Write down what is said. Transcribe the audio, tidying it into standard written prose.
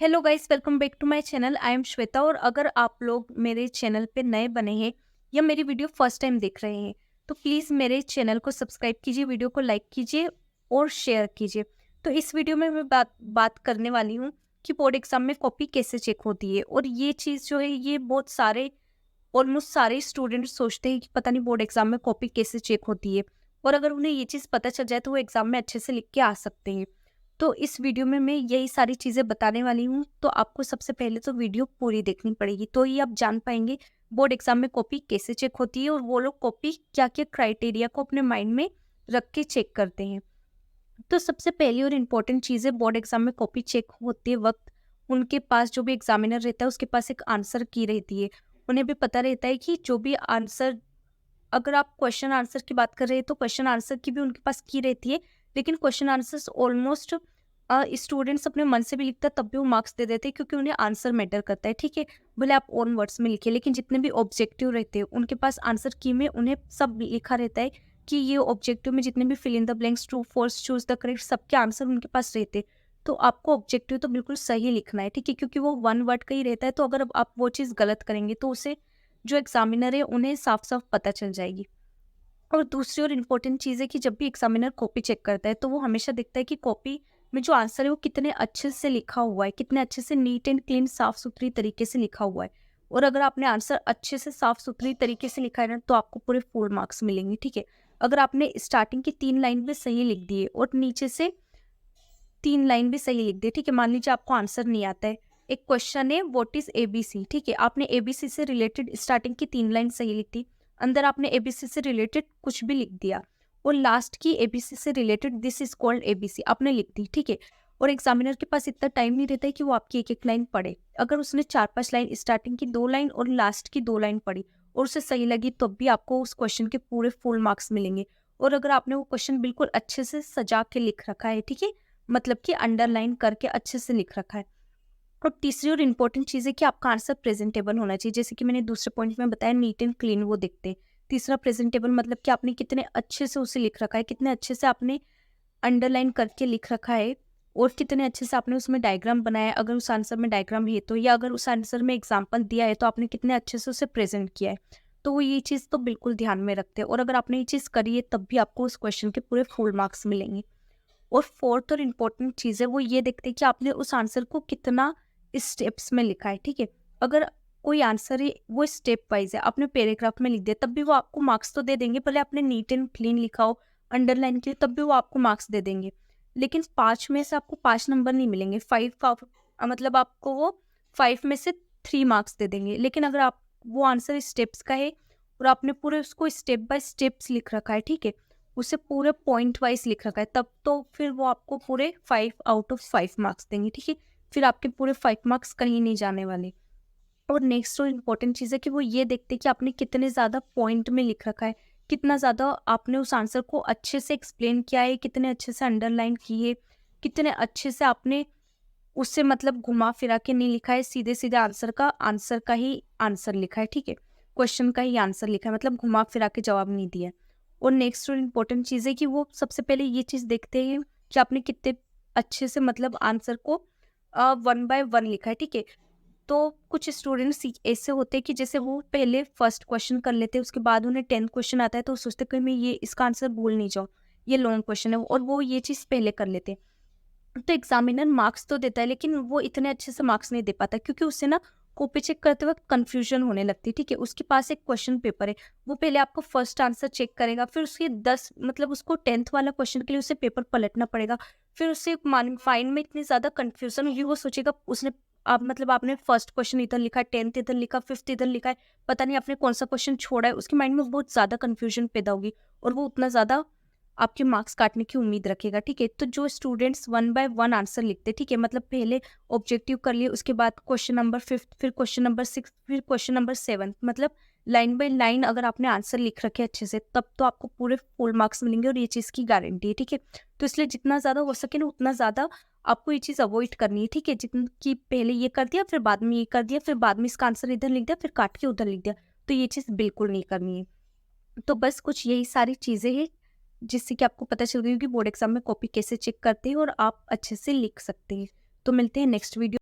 Hello guys, welcome back to my channel. I am Shweta. और अगर आप लोग मेरे चैनल पे नए बने हैं या मेरी वीडियो फर्स्ट टाइम देख रहे हैं तो प्लीज़ मेरे चैनल को सब्सक्राइब कीजिए, वीडियो को लाइक कीजिए और शेयर कीजिए। तो इस वीडियो में मैं बात करने वाली हूँ कि बोर्ड एग्जाम में कॉपी कैसे चेक होती है। और ये चीज़ जो है ये बहुत सारे ऑलमोस्ट सारे स्टूडेंट सोचते हैं कि पता नहीं बोर्ड एग्जाम में कॉपी कैसे चेक होती है, और अगर उन्हें ये चीज़ पता चल जाए तो वो एग्जाम में अच्छे से लिख के आ सकते हैं। तो इस वीडियो में मैं यही सारी चीज़ें बताने वाली हूँ। तो आपको सबसे पहले तो वीडियो पूरी देखनी पड़ेगी, तो ही आप जान पाएंगे बोर्ड एग्जाम में कॉपी कैसे चेक होती है और वो लोग कॉपी क्या क्या क्राइटेरिया को अपने माइंड में रख के चेक करते हैं। तो सबसे पहली और इम्पोर्टेंट चीज़ है, बोर्ड एग्जाम में कॉपी चेक होते वक्त उनके पास जो भी एग्जामिनर रहता है उसके पास एक आंसर की रहती है। उन्हें भी पता रहता है कि जो भी आंसर, अगर आप क्वेश्चन आंसर की बात कर रहे हैं तो क्वेश्चन आंसर की भी उनके पास की रहती है। लेकिन क्वेश्चन आंसर्स ऑलमोस्ट स्टूडेंट्स अपने मन से भी लिखता है तब भी वो मार्क्स दे देते हैं, क्योंकि उन्हें आंसर मैटर करता है। ठीक है, भले आप ओन वर्ड्स में लिखिए, लेकिन जितने भी ऑब्जेक्टिव रहते हैं उनके पास आंसर की में उन्हें सब लिखा रहता है कि ये ऑब्जेक्टिव में जितने भी fill in the blanks, true false, choose the correct, सबके आंसर उनके पास रहते हैं। तो आपको ऑब्जेक्टिव तो बिल्कुल सही लिखना है। ठीक है, क्योंकि वो वन वर्ड का ही रहता है। तो अगर आप वो चीज़ गलत करेंगे तो उसे जो एग्जामिनर है उन्हें साफ साफ पता चल जाएगी। और दूसरी और इम्पोर्टेंट चीज़ है कि जब भी एग्जामिनर कॉपी चेक करता है तो वो हमेशा देखता है कि कॉपी में जो आंसर है वो कितने अच्छे से लिखा हुआ है, कितने अच्छे से नीट एंड क्लीन साफ सुथरी तरीके से लिखा हुआ है। और अगर आपने आंसर अच्छे से साफ सुथरी तरीके से लिखा है ना तो आपको पूरे फुल मार्क्स मिलेंगे। ठीक है, अगर आपने स्टार्टिंग की 3 लाइन भी सही लिख दिए और नीचे से 3 लाइन भी सही लिख दिए, ठीक है, मान लीजिए आपको आंसर नहीं आता है, एक क्वेश्चन है व्हाट इज एबीसी, ठीक है, आपने एबीसी से रिलेटेड स्टार्टिंग की 3 लाइन सही लिख दी, अंदर आपने एबीसी से रिलेटेड कुछ भी लिख दिया, और लास्ट की एबीसी से related this is called ABC आपने लिख दी। ठीक है, और एग्जामिनर के पास इतना टाइम नहीं रहता है कि वो आपकी एक एक लाइन पढ़े। अगर उसने 4-5 लाइन, स्टार्टिंग की 2 लाइन और लास्ट की 2 लाइन पढ़ी और उसे सही लगी तो भी आपको उस क्वेश्चन के पूरे फुल मार्क्स मिलेंगे। और अगर आपने वो क्वेश्चन बिल्कुल अच्छे से सजा के लिख रखा है, ठीक है, मतलब कि अंडरलाइन करके अच्छे से लिख रखा है। और तीसरी और इम्पोर्टेंट चीज़ है कि आपका आंसर प्रेजेंटेबल होना चाहिए। जैसे कि मैंने दूसरे पॉइंट में बताया, नीट एंड क्लीन वो दिखते हैं। तीसरा प्रेजेंटेबल मतलब कि आपने कितने अच्छे से उसे लिख रखा है, कितने अच्छे से आपने अंडरलाइन करके लिख रखा है, और कितने अच्छे से आपने उसमें डायग्राम बनाया है, अगर उस आंसर में डायग्राम है तो, या अगर उस आंसर में एग्जाम्पल दिया है तो आपने कितने अच्छे से उसे प्रेजेंट किया है। तो वो ये चीज़ तो बिल्कुल ध्यान में रखते हैं, और अगर आपने ये चीज़ करी है तब भी आपको उस क्वेश्चन के पूरे फुल मार्क्स मिलेंगे। और फोर्थ और इम्पोर्टेंट चीज़ है वो ये देखते हैं कि आपने उस आंसर को कितना स्टेप्स में लिखा है। ठीक है, अगर कोई आंसर है वो स्टेप वाइज है, आपने पैराग्राफ में लिख दिया तब भी वो आपको मार्क्स तो दे देंगे, भले आपने नीट एंड क्लीन लिखा हो अंडरलाइन किया तब भी वो आपको मार्क्स दे देंगे। लेकिन 5 में से आपको 5 नंबर नहीं मिलेंगे, 5 का मतलब आपको वो 5 में से 3 मार्क्स दे देंगे। लेकिन अगर आप वो आंसर स्टेप्स का है और आपने पूरे उसको स्टेप बाय स्टेप्स लिख रखा है, ठीक है, उसे पूरे पॉइंट वाइज लिख रखा है, तब तो फिर वो आपको पूरे 5 आउट ऑफ 5 मार्क्स देंगे। ठीक है, फिर आपके पूरे 5 मार्क्स कहीं नहीं जाने वाले। और नेक्स्ट और इम्पोर्टेंट चीज़ है कि वो ये देखते हैं कि आपने कितने ज़्यादा पॉइंट में लिख रखा है, कितना ज़्यादा आपने उस आंसर को अच्छे से एक्सप्लेन किया है, कितने अच्छे से अंडरलाइन की है, कितने अच्छे से आपने उससे मतलब घुमा फिरा के नहीं लिखा है, सीधे सीधे आंसर का ही आंसर लिखा है। ठीक है, क्वेश्चन का ही आंसर लिखा है, मतलब घुमा फिरा के जवाब नहीं दिया है। और नेक्स्ट और इम्पोर्टेंट चीज़ है कि वो सबसे पहले ये चीज़ देखते हैं कि आपने कितने अच्छे से मतलब आंसर को 1 बाय 1 लिखा है। ठीक है, तो कुछ स्टूडेंट्स ऐसे होते हैं कि जैसे वो पहले फर्स्ट क्वेश्चन कर लेते हैं, उसके बाद उन्हें 10th क्वेश्चन आता है तो वो सोचते हैं कि मैं ये इसका आंसर भूल नहीं जाऊँ, ये लॉन्ग क्वेश्चन है, और वो ये चीज़ पहले कर लेते हैं। तो एग्जामिनर मार्क्स तो देता है लेकिन वो इतने अच्छे से मार्क्स नहीं दे पाता, क्योंकि उससे ना कॉपी चेक करते वक्त कंफ्यूजन होने लगती है। ठीक है, उसके पास एक क्वेश्चन पेपर है, वो पहले आपको फर्स्ट आंसर चेक करेगा, फिर उसके 10 मतलब उसको 10th वाला क्वेश्चन के लिए उसे पेपर पलटना पड़ेगा, फिर उससे फाइंड में इतनी ज्यादा कंफ्यूजन होगी, वो सोचेगा उसने आप मतलब आपने फर्स्ट क्वेश्चन इधर लिखा है, 10th इधर लिखा, 5th इधर लिखा है, पता नहीं आपने कौन सा क्वेश्चन छोड़ा है, उसके माइंड में बहुत ज्यादा कंफ्यूजन पैदा होगी, और वो उतना ज्यादा आपके मार्क्स काटने की उम्मीद रखेगा। ठीक है, तो जो स्टूडेंट्स 1 बाय 1 आंसर लिखते, ठीक है, मतलब पहले ऑब्जेक्टिव कर लिए, उसके बाद क्वेश्चन नंबर 5th, फिर क्वेश्चन नंबर 6th, फिर क्वेश्चन नंबर 7th, मतलब लाइन बाय लाइन अगर आपने आंसर लिख रखे अच्छे से तब तो आपको पूरे फुल मार्क्स मिलेंगे, और ये चीज़ की गारंटी है। ठीक है, तो इसलिए जितना ज़्यादा हो सके ना उतना ज़्यादा आपको ये चीज़ अवॉइड करनी है। ठीक है, जितनी कि पहले ये कर दिया, फिर बाद में ये कर दिया, फिर बाद में इसका आंसर इधर लिख दिया, फिर काट के उधर लिख दिया, तो ये चीज़ बिल्कुल नहीं करनी है। तो बस कुछ यही सारी चीज़ें हैं जिससे कि आपको पता चल गई कि बोर्ड एग्जाम में कॉपी कैसे चेक करते हैं और आप अच्छे से लिख सकते हैं। तो मिलते हैं नेक्स्ट वीडियो।